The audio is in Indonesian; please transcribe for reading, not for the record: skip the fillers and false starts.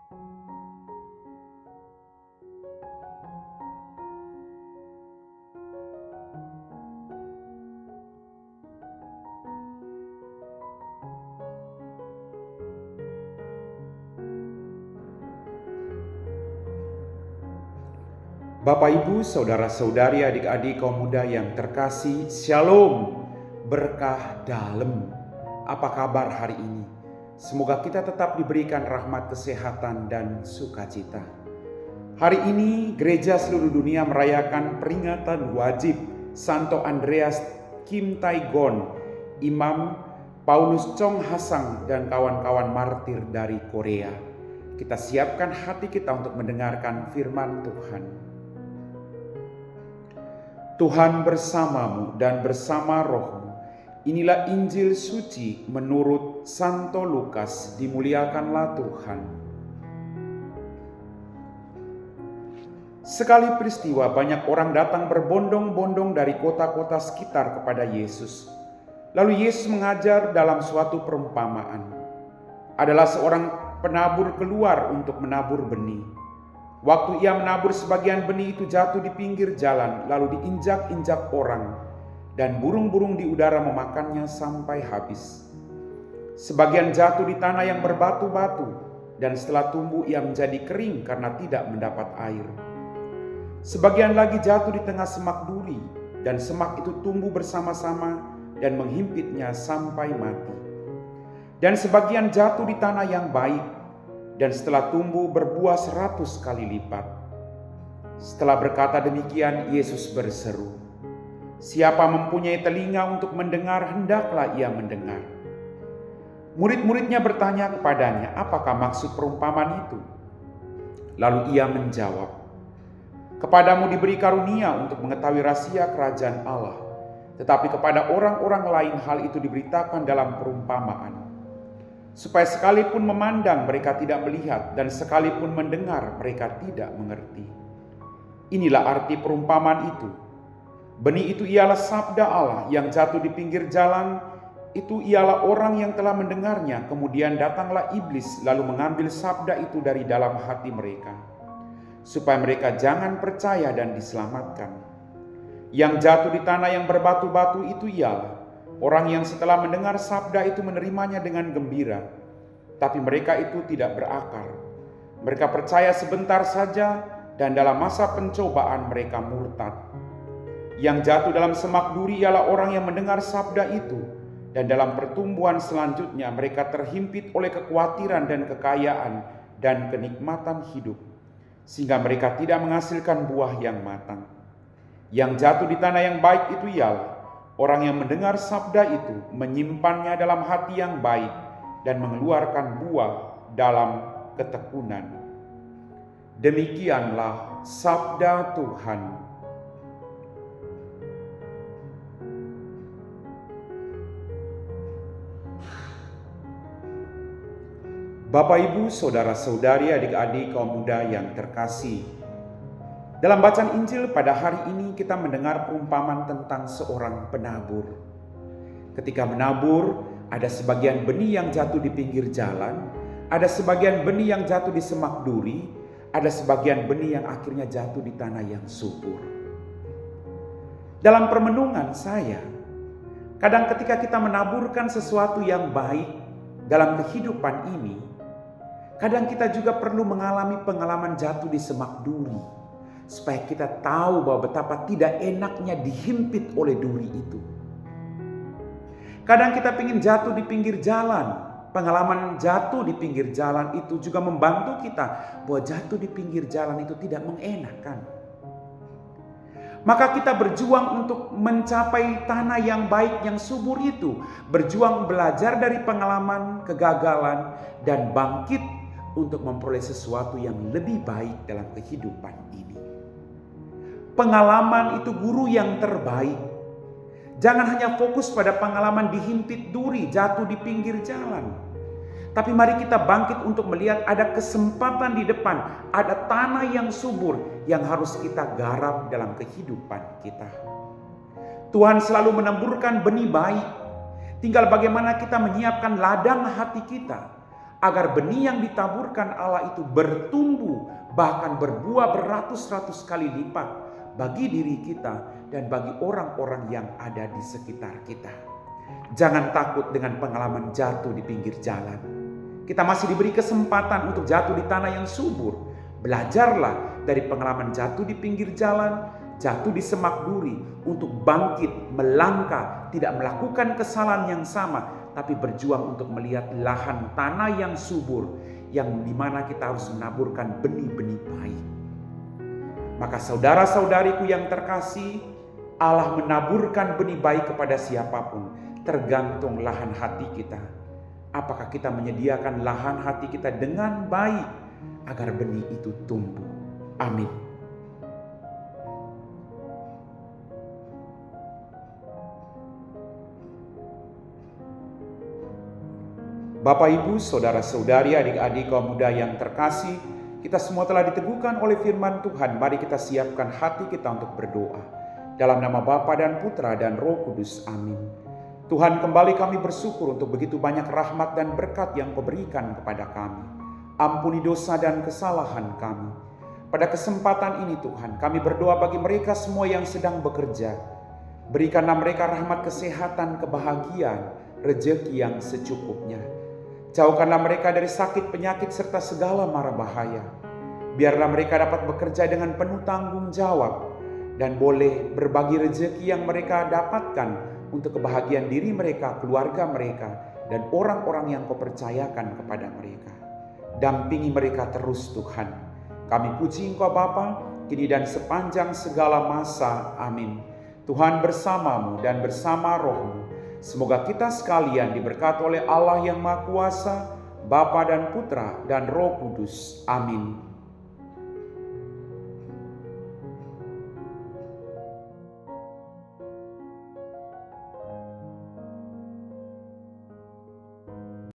Bapak, Ibu, saudara-saudari, adik-adik kaum muda yang terkasih, Shalom, berkah dalam. Apa kabar hari ini? Semoga kita tetap diberikan rahmat kesehatan dan sukacita. Hari ini gereja seluruh dunia merayakan peringatan wajib Santo Andreas Kim Tae-gon, Imam Paulus Chong Hasang dan kawan-kawan martir dari Korea. Kita siapkan hati kita untuk mendengarkan firman Tuhan. Tuhan bersamamu dan bersama rohmu. Inilah Injil suci menurut Santo Lukas. Dimuliakanlah Tuhan. Sekali peristiwa banyak orang datang berbondong-bondong dari kota-kota sekitar kepada Yesus. Lalu Yesus mengajar dalam suatu perumpamaan. Adalah seorang penabur keluar untuk menabur benih. Waktu ia menabur, sebagian benih itu jatuh di pinggir jalan, lalu diinjak-injak orang, dan burung-burung di udara memakannya sampai habis. Sebagian jatuh di tanah yang berbatu-batu, dan setelah tumbuh ia menjadi kering karena tidak mendapat air. Sebagian lagi jatuh di tengah semak duri, dan semak itu tumbuh bersama-sama dan menghimpitnya sampai mati. Dan sebagian jatuh di tanah yang baik, dan setelah tumbuh berbuah 100 kali lipat. Setelah berkata demikian, Yesus berseru, "Siapa mempunyai telinga untuk mendengar, hendaklah ia mendengar." Murid-muridnya bertanya kepadanya, "Apakah maksud perumpamaan itu?" Lalu ia menjawab, "Kepadamu diberi karunia untuk mengetahui rahasia kerajaan Allah, tetapi kepada orang-orang lain hal itu diberitakan dalam perumpamaan, supaya sekalipun memandang mereka tidak melihat, dan sekalipun mendengar mereka tidak mengerti." Inilah arti perumpamaan itu. Benih itu ialah sabda Allah yang jatuh di pinggir jalan. Itu ialah orang yang telah mendengarnya, kemudian datanglah iblis lalu mengambil sabda itu dari dalam hati mereka, supaya mereka jangan percaya dan diselamatkan. Yang jatuh di tanah yang berbatu-batu itu ialah orang yang setelah mendengar sabda itu menerimanya dengan gembira, tapi mereka itu tidak berakar. Mereka percaya sebentar saja, dan dalam masa pencobaan mereka murtad. Yang jatuh dalam semak duri ialah orang yang mendengar sabda itu, dan dalam pertumbuhan selanjutnya mereka terhimpit oleh kekhawatiran dan kekayaan dan kenikmatan hidup, sehingga mereka tidak menghasilkan buah yang matang. Yang jatuh di tanah yang baik itu ialah orang yang mendengar sabda itu, menyimpannya dalam hati yang baik, dan mengeluarkan buah dalam ketekunan. Demikianlah sabda Tuhan. Bapak, Ibu, saudara-saudari, adik-adik kaum muda yang terkasih, dalam bacaan Injil pada hari ini kita mendengar perumpamaan tentang seorang penabur. Ketika menabur, ada sebagian benih yang jatuh di pinggir jalan, ada sebagian benih yang jatuh di semak duri, ada sebagian benih yang akhirnya jatuh di tanah yang subur. Dalam permenungan saya, kadang ketika kita menaburkan sesuatu yang baik dalam kehidupan ini, kadang kita juga perlu mengalami pengalaman jatuh di semak duri, supaya kita tahu bahwa betapa tidak enaknya dihimpit oleh duri itu. Kadang kita ingin jatuh di pinggir jalan. Pengalaman jatuh di pinggir jalan itu juga membantu kita bahwa jatuh di pinggir jalan itu tidak mengenakan. Maka kita berjuang untuk mencapai tanah yang baik, yang subur itu. Berjuang belajar dari pengalaman kegagalan dan bangkit untuk memperoleh sesuatu yang lebih baik dalam kehidupan ini. Pengalaman itu guru yang terbaik. Jangan hanya fokus pada pengalaman dihimpit duri, jatuh di pinggir jalan. Tapi mari kita bangkit untuk melihat ada kesempatan di depan, ada tanah yang subur yang harus kita garap dalam kehidupan kita. Tuhan selalu menemburkan benih baik. Tinggal bagaimana kita menyiapkan ladang hati kita agar benih yang ditaburkan Allah itu bertumbuh, bahkan berbuah beratus-ratus kali lipat bagi diri kita dan bagi orang-orang yang ada di sekitar kita. Jangan takut dengan pengalaman jatuh di pinggir jalan. Kita masih diberi kesempatan untuk jatuh di tanah yang subur. Belajarlah dari pengalaman jatuh di pinggir jalan, jatuh di semak duri, untuk bangkit, melangkah, tidak melakukan kesalahan yang sama, tapi berjuang untuk melihat lahan tanah yang subur, yang dimana kita harus menaburkan benih-benih baik. Maka saudara-saudariku yang terkasih, Allah menaburkan benih baik kepada siapapun, tergantung lahan hati kita. Apakah kita menyediakan lahan hati kita dengan baik agar benih itu tumbuh? Amin. Bapak, Ibu, saudara-saudari, adik-adik kaum muda yang terkasih, kita semua telah diteguhkan oleh firman Tuhan. Mari kita siapkan hati kita untuk berdoa. Dalam nama Bapa dan Putra dan Roh Kudus. Amin. Tuhan, kembali kami bersyukur untuk begitu banyak rahmat dan berkat yang Kau berikan kepada kami. Ampuni dosa dan kesalahan kami. Pada kesempatan ini Tuhan, kami berdoa bagi mereka semua yang sedang bekerja. Berikanlah mereka rahmat kesehatan, kebahagiaan, rezeki yang secukupnya. Jauhkanlah mereka dari sakit, penyakit, serta segala mara bahaya. Biarlah mereka dapat bekerja dengan penuh tanggung jawab dan boleh berbagi rezeki yang mereka dapatkan untuk kebahagiaan diri mereka, keluarga mereka, dan orang-orang yang Kau percayakan kepada mereka. Dampingi mereka terus Tuhan. Kami puji Engkau Bapa, kini dan sepanjang segala masa. Amin. Tuhan bersamamu dan bersama rohmu. Semoga kita sekalian diberkati oleh Allah yang Maha Kuasa, Bapa dan Putra dan Roh Kudus. Amin.